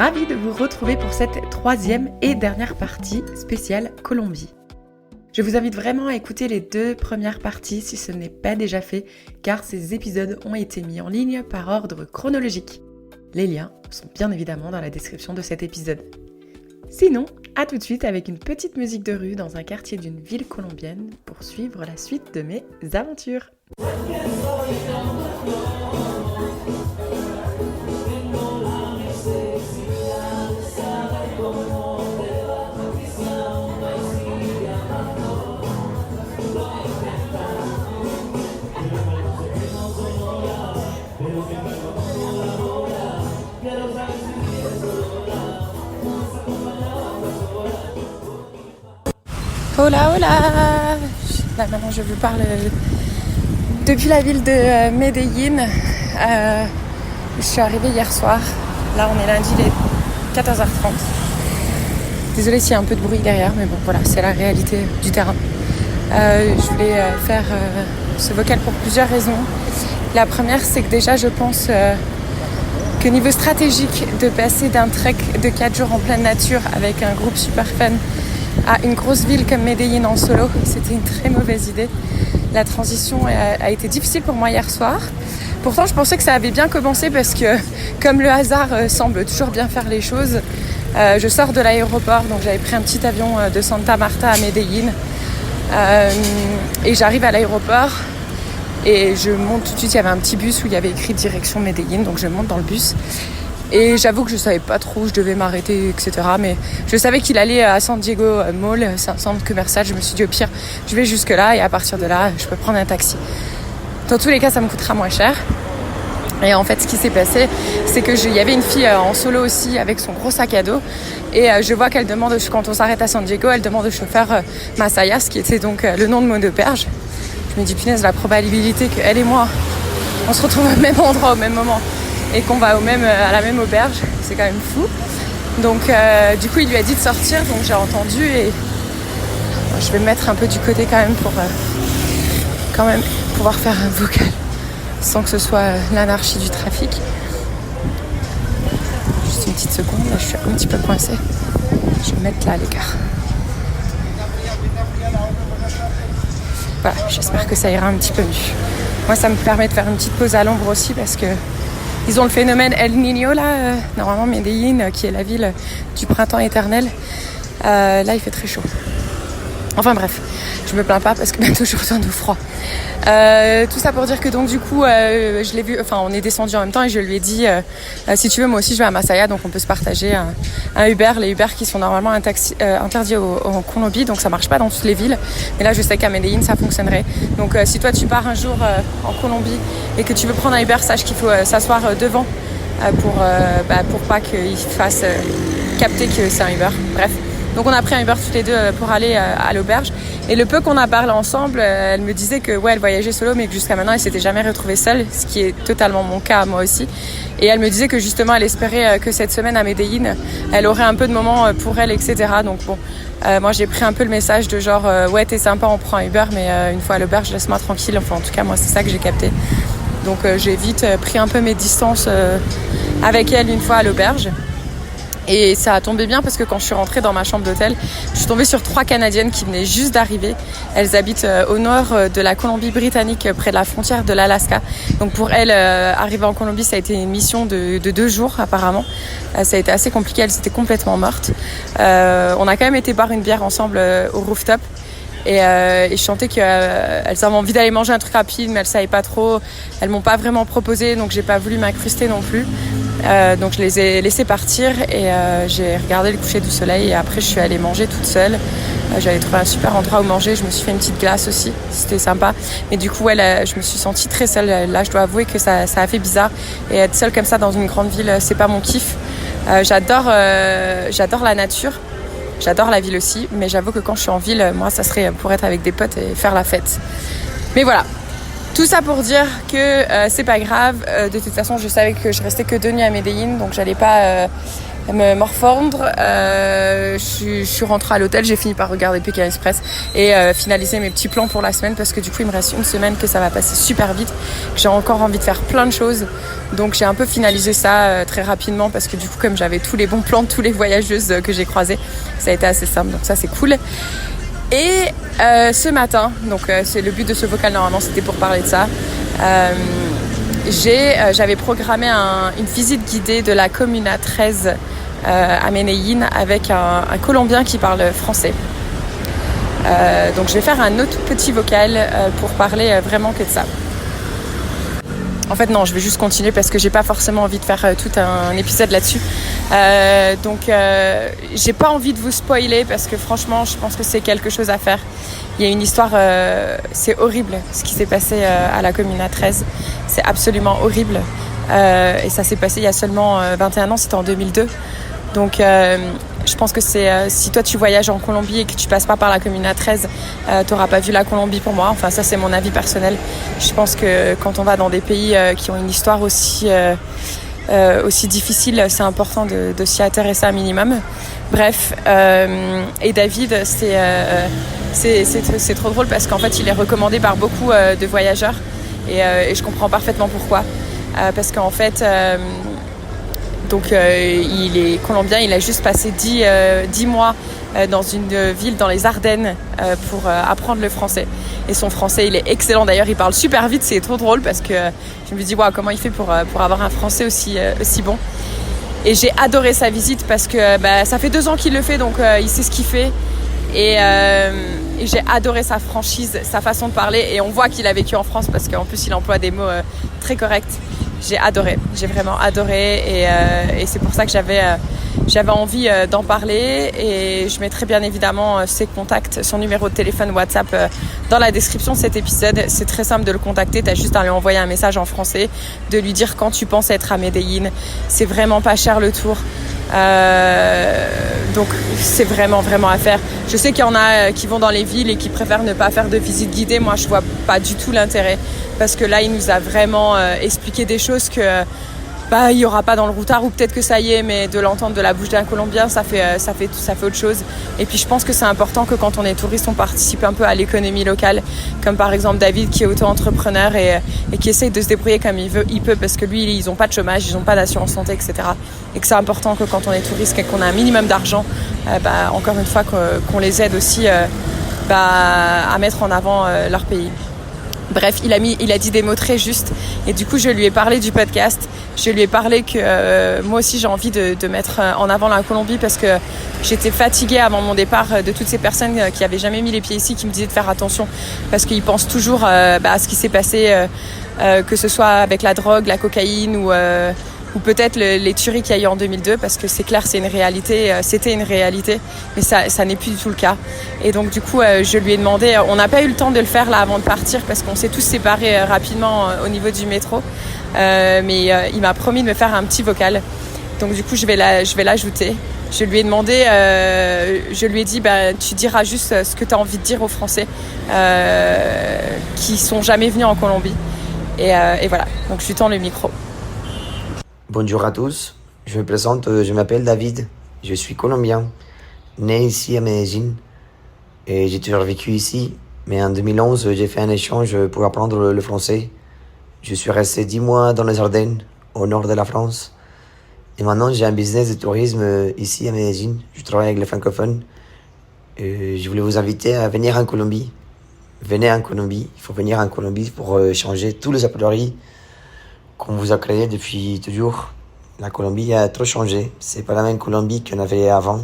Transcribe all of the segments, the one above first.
ravie de vous retrouver pour cette troisième et dernière partie spéciale Colombie. Je vous invite vraiment à écouter les 2 premières parties si ce n'est pas déjà fait, car ces épisodes ont été mis en ligne par ordre chronologique. Les liens sont bien évidemment dans la description de cet épisode. Sinon, à tout de suite avec une petite musique de rue dans un quartier d'une ville colombienne pour suivre la suite de mes aventures. Hola, hola! Là maintenant je vous parle depuis la ville de Medellín. Je suis arrivée hier soir. Là on est lundi, il est 14h30. Désolée s'il y a un peu de bruit derrière, mais bon voilà, c'est la réalité du terrain. Je voulais faire ce vocal pour plusieurs raisons. La première, c'est que déjà je pense que niveau stratégique, de passer d'un trek de 4 jours en pleine nature avec un groupe super fun à une grosse ville comme Medellín en solo, c'était une très mauvaise idée. La transition a été difficile pour moi hier soir. Pourtant, je pensais que ça avait bien commencé parce que, comme le hasard semble toujours bien faire les choses, je sors de l'aéroport, donc j'avais pris un petit avion de Santa Marta à Medellín. Et j'arrive à l'aéroport et je monte tout de suite. Il y avait un petit bus où il y avait écrit direction Medellín, donc je monte dans le bus. Et j'avoue que je savais pas trop où je devais m'arrêter, etc. Mais je savais qu'il allait à San Diego Mall, c'est un centre commercial. Je me suis dit au pire, je vais jusque là et à partir de là, je peux prendre un taxi. Dans tous les cas, ça me coûtera moins cher. Et en fait, ce qui s'est passé, c'est que il y avait une fille en solo aussi avec son gros sac à dos. Et je vois qu'elle demande, quand on s'arrête à San Diego, elle demande au chauffeur Masayas, qui était donc le nom de mon auberge. Je me dis, punaise, la probabilité qu'elle et moi, on se retrouve au même endroit au même moment et qu'on va à la même auberge, c'est quand même fou. Donc du coup il lui a dit de sortir, donc j'ai entendu et je vais me mettre un peu du côté quand même pour quand même pouvoir faire un vocal sans que ce soit l'anarchie du trafic. Juste une petite seconde, là je suis un petit peu coincée. Je vais me mettre là à l'écart. Voilà, j'espère que ça ira un petit peu mieux. Moi ça me permet de faire une petite pause à l'ombre aussi parce que ils ont le phénomène El Niño là, normalement Medellín, qui est la ville du printemps éternel. Là, il fait très chaud. Enfin bref, je me plains pas parce que bientôt je retourne au froid. Tout ça pour dire que donc du coup, je l'ai vu, enfin on est descendu en même temps et je lui ai dit, si tu veux moi aussi je vais à Masaya, donc on peut se partager un Uber. Les Uber qui sont normalement interdits en Colombie, donc ça marche pas dans toutes les villes. Mais là je sais qu'à Medellín ça fonctionnerait. Donc si toi tu pars un jour en Colombie et que tu veux prendre un Uber, sache qu'il faut s'asseoir devant pour pas qu'il fasse capter que c'est un Uber. Bref. Donc on a pris un Uber tous les deux pour aller à l'auberge. Et le peu qu'on a parlé ensemble, elle me disait que ouais, elle voyageait solo, mais que jusqu'à maintenant elle s'était jamais retrouvée seule, ce qui est totalement mon cas moi aussi. Et elle me disait que justement elle espérait que cette semaine à Medellín, elle aurait un peu de moments pour elle, etc. Donc bon, moi j'ai pris un peu le message de genre ouais t'es sympa, on prend un Uber, mais une fois à l'auberge laisse-moi tranquille. Enfin en tout cas moi c'est ça que j'ai capté. Donc j'ai vite pris un peu mes distances avec elle une fois à l'auberge. Et ça a tombé bien parce que quand je suis rentrée dans ma chambre d'hôtel, je suis tombée sur 3 Canadiennes qui venaient juste d'arriver. Elles habitent au nord de la Colombie-Britannique, près de la frontière de l'Alaska. Donc pour elles, arriver en Colombie, ça a été une mission de 2 jours apparemment. Ça a été assez compliqué, elles étaient complètement mortes. On a quand même été boire une bière ensemble au rooftop. Et je sentais qu'elles avaient envie d'aller manger un truc rapide, mais elles savaient pas trop. Elles m'ont pas vraiment proposé, donc j'ai pas voulu m'incruster non plus. Donc je les ai laissées partir et j'ai regardé le coucher du soleil et après je suis allée manger toute seule. J'avais trouvé un super endroit où manger, je me suis fait une petite glace aussi, c'était sympa. Mais du coup je me suis sentie très seule. Là je dois avouer que ça a fait bizarre. Et être seule comme ça dans une grande ville, c'est pas mon kiff. J'adore la nature. J'adore la ville aussi, mais j'avoue que quand je suis en ville, moi, ça serait pour être avec des potes et faire la fête. Mais voilà, tout ça pour dire que c'est pas grave. De toute façon, je savais que je restais que 2 nuits à Medellín, donc j'allais pas me morfondre. Je suis rentrée à l'hôtel, j'ai fini par regarder Pékin Express et finaliser mes petits plans pour la semaine parce que du coup il me reste une semaine que ça va passer super vite, que j'ai encore envie de faire plein de choses. Donc j'ai un peu finalisé ça très rapidement parce que du coup comme j'avais tous les bons plans de tous les voyageuses que j'ai croisées, ça a été assez simple, donc ça c'est cool. Et ce matin, donc c'est le but de ce vocal normalement, c'était pour parler de ça. J'avais programmé une visite guidée de la Comuna 13 à Medellín avec un Colombien qui parle français. Donc je vais faire un autre petit vocal pour parler vraiment que de ça. En fait non, je vais juste continuer parce que j'ai pas forcément envie de faire tout un épisode là-dessus. J'ai pas envie de vous spoiler parce que franchement je pense que c'est quelque chose à faire. Il y a une histoire, c'est horrible ce qui s'est passé à la Comuna 13. C'est absolument horrible. Et ça s'est passé il y a seulement 21 ans, c'était en 2002. Donc je pense que si toi tu voyages en Colombie et que tu passes pas par la Comuna 13, t'auras pas vu la Colombie pour moi. Enfin ça c'est mon avis personnel. Je pense que quand on va dans des pays qui ont une histoire aussi difficile, c'est important de s'y intéresser un minimum. Bref, et David, c'est trop drôle parce qu'en fait il est recommandé par beaucoup de voyageurs et je comprends parfaitement pourquoi. Parce qu'en fait il est colombien, il a juste passé 10 mois dans une ville dans les Ardennes pour apprendre le français. Et son français, il est excellent. D'ailleurs, il parle super vite, c'est trop drôle parce que je me dis, wow, comment il fait pour avoir un français aussi bon. Et j'ai adoré sa visite parce que ça fait 2 ans qu'il le fait, donc il sait ce qu'il fait. Et j'ai adoré sa franchise, sa façon de parler. Et on voit qu'il a vécu en France parce qu'en plus, il emploie des mots très corrects. J'ai adoré, j'ai vraiment adoré et c'est pour ça que j'avais envie d'en parler et je mettrai bien évidemment ses contacts, son numéro de téléphone WhatsApp dans la description de cet épisode. C'est très simple de le contacter, t'as juste à lui envoyer un message en français, de lui dire quand tu penses être à Medellín. C'est vraiment pas cher le tour. Donc c'est vraiment à faire. Je sais qu'il y en a qui vont dans les villes et qui préfèrent ne pas faire de visite guidée. Moi je vois pas du tout l'intérêt parce que là il nous a vraiment expliqué des choses que il y aura pas dans le routard ou peut-être que ça y est, mais de l'entendre de la bouche d'un Colombien ça fait autre chose. Et puis je pense que c'est important que quand on est touriste on participe un peu à l'économie locale, comme par exemple David qui est auto-entrepreneur et qui essaye de se débrouiller comme il peut parce que lui ils ont pas de chômage, ils ont pas d'assurance santé, etc. Et que c'est important que quand on est touriste et qu'on a un minimum d'argent, encore une fois qu'on les aide aussi à mettre en avant leur pays. Bref, il a dit des mots très justes et du coup je lui ai parlé du podcast. Je lui ai parlé que moi aussi j'ai envie de mettre en avant la Colombie parce que j'étais fatiguée avant mon départ de toutes ces personnes qui avaient jamais mis les pieds ici, qui me disaient de faire attention parce qu'ils pensent toujours à ce qui s'est passé, que ce soit avec la drogue, la cocaïne ou peut-être les tueries qu'il y a eu en 2002 parce que c'est clair, c'est une réalité, c'était une réalité, mais ça n'est plus du tout le cas. Et donc du coup, je lui ai demandé, on n'a pas eu le temps de le faire là avant de partir parce qu'on s'est tous séparés rapidement au niveau du métro, mais il m'a promis de me faire un petit vocal. Donc du coup, je vais l'ajouter. Je lui ai demandé, je lui ai dit, tu diras juste ce que tu as envie de dire aux Français qui sont jamais venus en Colombie. Et voilà, donc je lui tends le micro. Bonjour à tous, je me présente, je m'appelle David, je suis colombien, né ici à Medellín et j'ai toujours vécu ici, mais en 2011 j'ai fait un échange pour apprendre le français. Je suis resté 10 mois dans les Ardennes, au nord de la France, et maintenant j'ai un business de tourisme ici à Medellín, je travaille avec les francophones. Je voulais vous inviter à venir en Colombie. Venez en Colombie, il faut venir en Colombie pour changer tous les a priori qu'on vous a créé depuis toujours. La Colombie a trop changé. C'est pas la même Colombie qu'on avait avant.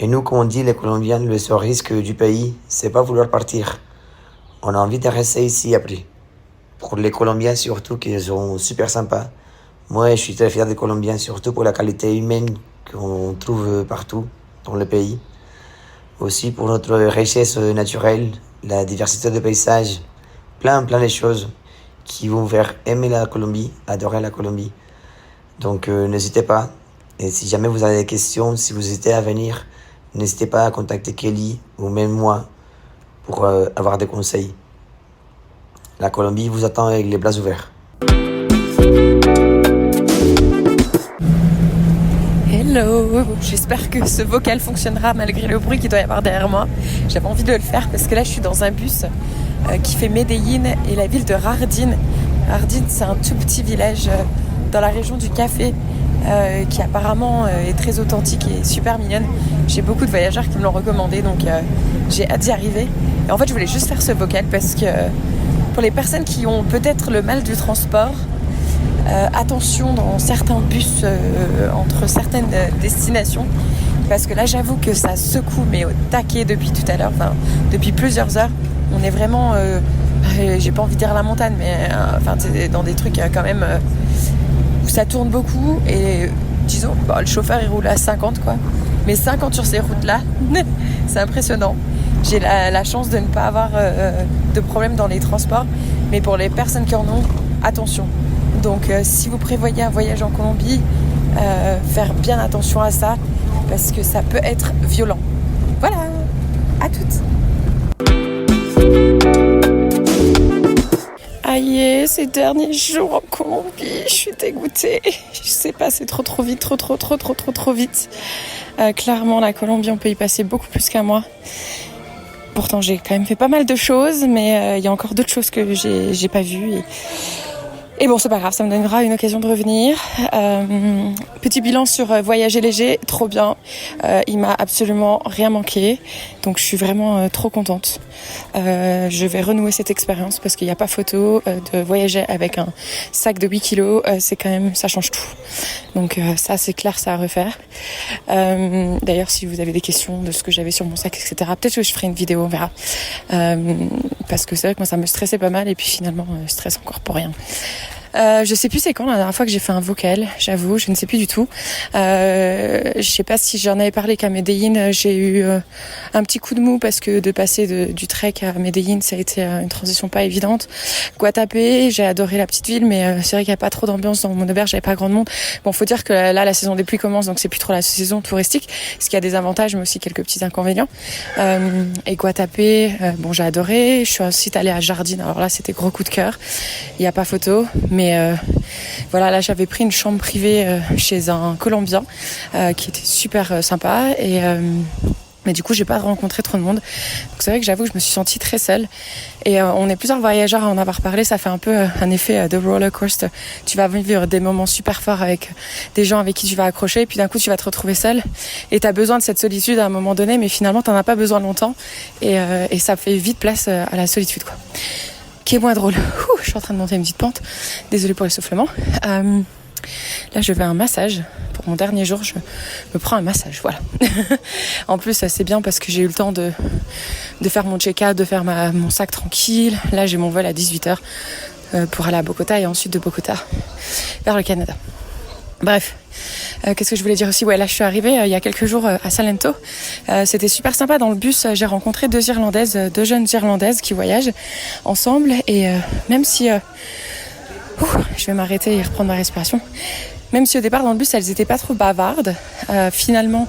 Et nous, quand on dit les Colombiens, le seul risque du pays, c'est pas vouloir partir. On a envie de rester ici après. Pour les Colombiens surtout, qui sont super sympas. Moi, je suis très fier des Colombiens, surtout pour la qualité humaine qu'on trouve partout dans le pays. Aussi pour notre richesse naturelle, la diversité de paysages, plein de choses qui vont vous faire aimer la Colombie, adorer la Colombie. Donc n'hésitez pas. Et si jamais vous avez des questions, si vous hésitez à venir, n'hésitez pas à contacter Kelly ou même moi pour avoir des conseils. La Colombie vous attend avec les bras ouverts. hello. J'espère que ce vocal fonctionnera malgré le bruit qu'il doit y avoir derrière moi. J'avais envie de le faire parce que là je suis dans un bus qui fait Medellín et la ville de Jardín. Jardín, c'est un tout petit village dans la région du café qui apparemment est très authentique et super mignonne. J'ai beaucoup de voyageurs qui me l'ont recommandé, donc j'ai hâte d'y arriver. Et en fait je voulais juste faire ce vocal parce que pour les personnes qui ont peut-être le mal du transport, attention dans certains bus entre certaines destinations, parce que là j'avoue que ça secoue mais au taquet depuis tout à l'heure, enfin depuis plusieurs heures. On est vraiment, j'ai pas envie de dire la montagne, mais dans des trucs quand même où ça tourne beaucoup et disons, le chauffeur il roule à 50 quoi, mais 50 sur ces routes là, c'est impressionnant. J'ai la chance de ne pas avoir de problème dans les transports, mais pour les personnes qui en ont, attention. Donc si vous prévoyez un voyage en Colombie, faire bien attention à ça parce que ça peut être violent. Voilà, à toutes. Aïe, ces derniers jours en Colombie, je suis dégoûtée. Je sais pas, c'est trop vite, trop vite. Clairement, la Colombie, on peut y passer beaucoup plus qu'un mois. Pourtant, j'ai quand même fait pas mal de choses, mais il y a encore d'autres choses que j'ai pas vues. Et bon, c'est pas grave, ça me donnera une occasion de revenir. Petit bilan sur voyager léger, trop bien. Il m'a absolument rien manqué, donc je suis vraiment trop contente. Je vais renouer cette expérience parce qu'il n'y a pas photo de voyager avec un sac de 8 kilos. C'est quand même, ça change tout. Donc ça, c'est clair, ça à refaire. D'ailleurs, si vous avez des questions de ce que j'avais sur mon sac, etc., peut-être que je ferai une vidéo, on verra. Parce que c'est vrai que moi, ça me stressait pas mal et puis finalement, stress encore pour rien. Je sais plus c'est quand la dernière fois que j'ai fait un vocal, j'avoue, je ne sais plus du tout. Je sais pas si j'en avais parlé qu'à Medellín, j'ai eu un petit coup de mou parce que de passer du trek à Medellín, ça a été une transition pas évidente. Guatapé, j'ai adoré la petite ville, mais c'est vrai qu'il n'y a pas trop d'ambiance dans mon auberge, il n'y avait pas grand monde. Bon, faut dire que là, la saison des pluies commence, donc c'est plus trop la saison touristique, ce qui a des avantages, mais aussi quelques petits inconvénients. Et Guatapé, bon, j'ai adoré. Je suis ensuite allée à Jardín, alors là, c'était gros coup de cœur. Il n'y a pas photo, mais voilà, là j'avais pris une chambre privée chez un Colombien qui était super sympa et mais du coup j'ai pas rencontré trop de monde, donc c'est vrai que j'avoue que je me suis sentie très seule et on est plusieurs voyageurs à en avoir parlé. Ça fait un peu un effet de roller coaster. Tu vas vivre des moments super forts avec des gens avec qui tu vas accrocher et puis d'un coup tu vas te retrouver seule et t'as besoin de cette solitude à un moment donné, mais finalement t'en as pas besoin longtemps et ça fait vite place à la solitude quoi, qui est moins drôle. Je suis en train de monter une petite pente. Désolée pour l'essoufflement. Là, je vais à un massage. Pour mon dernier jour, je me prends un massage. Voilà. En plus, c'est bien parce que j'ai eu le temps de faire mon check-out, de faire mon sac tranquille. Là, j'ai mon vol à 18h pour aller à Bogota et ensuite de Bogota vers le Canada. Bref. Qu'est-ce que je voulais dire aussi ? Ouais, là je suis arrivée il y a quelques jours à Salento. C'était super sympa. Dans le bus, j'ai rencontré deux jeunes Irlandaises qui voyagent ensemble. Et même si... je vais m'arrêter et reprendre ma respiration. Même si au départ dans le bus elles étaient pas trop bavardes, finalement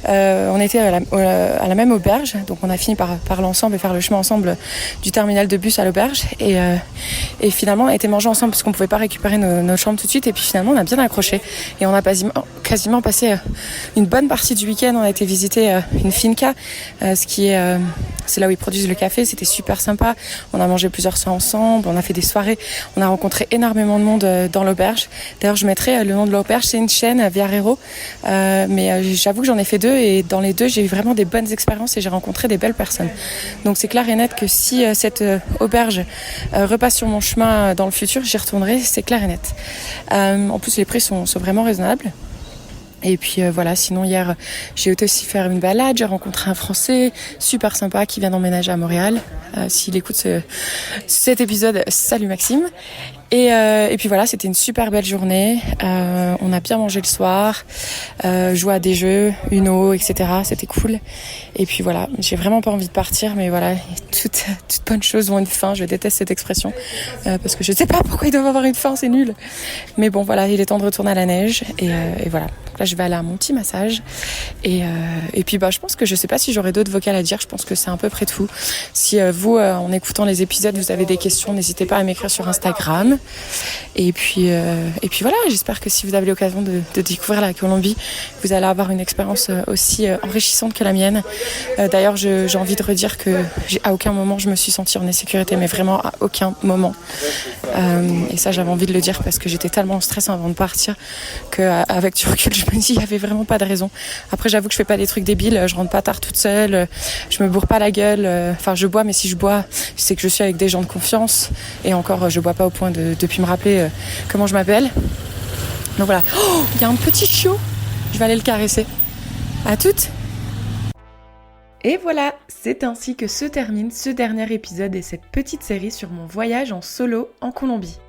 on était à la même auberge, donc on a fini par parler ensemble et faire le chemin ensemble du terminal de bus à l'auberge et finalement on a été manger ensemble parce qu'on pouvait pas récupérer nos chambres tout de suite et puis finalement on a bien accroché et on a quasiment passé une bonne partie du week-end. On a été visiter une finca, c'est là où ils produisent le café. C'était super sympa. On a mangé plusieurs soirs ensemble, on a fait des soirées, on a rencontré énormément de monde dans l'auberge. D'ailleurs je mettrai le nom de l'auberge, c'est une chaîne, Viajero, mais j'avoue que j'en ai fait 2 et dans les 2 j'ai eu vraiment des bonnes expériences et j'ai rencontré des belles personnes. Donc c'est clair et net que si cette auberge repasse sur mon chemin dans le futur, j'y retournerai, c'est clair et net. En plus les prix sont vraiment raisonnables. Et puis voilà, sinon hier j'ai été aussi faire une balade, j'ai rencontré un Français super sympa qui vient d'emménager à Montréal. S'il écoute cet épisode, salut Maxime. Et puis voilà, c'était une super belle journée. On a bien mangé le soir, joué à des jeux, Uno, etc. C'était cool. Et puis voilà, j'ai vraiment pas envie de partir, mais voilà, toutes bonnes choses ont une fin. Je déteste cette expression parce que je sais pas pourquoi ils doivent avoir une fin, c'est nul. Mais bon, voilà, il est temps de retourner à la neige et voilà. Donc là, je je vais aller à mon petit massage. Et puis je pense que je sais pas si j'aurai d'autres vocales à dire. Je pense que c'est à peu près tout. Si vous, en écoutant les épisodes, vous avez des questions, n'hésitez pas à m'écrire sur Instagram. Et puis voilà, j'espère que si vous avez l'occasion de découvrir la Colombie, vous allez avoir une expérience aussi enrichissante que la mienne. D'ailleurs, j'ai envie de redire que à aucun moment je me suis sentie en insécurité, mais vraiment à aucun moment. Et ça, j'avais envie de le dire parce que j'étais tellement en stress avant de partir qu'avec du recul, je me dis il y avait vraiment pas de raison. Après, j'avoue que je fais pas des trucs débiles, je rentre pas tard toute seule, je me bourre pas la gueule. Enfin, je bois, mais si je bois, c'est que je suis avec des gens de confiance. Et encore, je bois pas au point de puis me rappeler comment je m'appelle. Donc voilà. Oh, il y a un petit chiot. Je vais aller le caresser. À toutes. Et voilà, c'est ainsi que se termine ce dernier épisode et cette petite série sur mon voyage en solo en Colombie.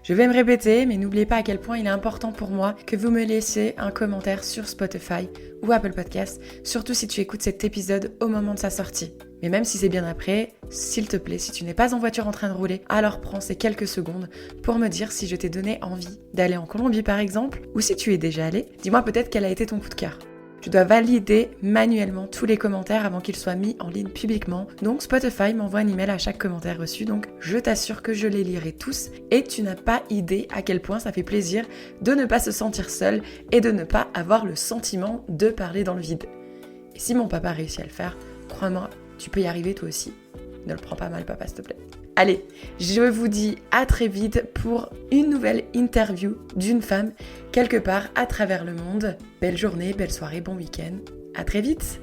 Je vais me répéter, mais n'oubliez pas à quel point il est important pour moi que vous me laissiez un commentaire sur Spotify ou Apple Podcasts, surtout si tu écoutes cet épisode au moment de sa sortie. Mais même si c'est bien après, s'il te plaît, si tu n'es pas en voiture en train de rouler, alors prends ces quelques secondes pour me dire si je t'ai donné envie d'aller en Colombie par exemple, ou si tu es déjà allé, dis-moi peut-être quel a été ton coup de cœur. Tu dois valider manuellement tous les commentaires avant qu'ils soient mis en ligne publiquement. Donc Spotify m'envoie un email à chaque commentaire reçu. Donc je t'assure que je les lirai tous. Et tu n'as pas idée à quel point ça fait plaisir de ne pas se sentir seul et de ne pas avoir le sentiment de parler dans le vide. Et si mon papa réussit à le faire, crois-moi, tu peux y arriver toi aussi. Ne le prends pas mal, papa, s'il te plaît. Allez, je vous dis à très vite pour une nouvelle interview d'une femme quelque part à travers le monde. Belle journée, belle soirée, bon week-end. À très vite.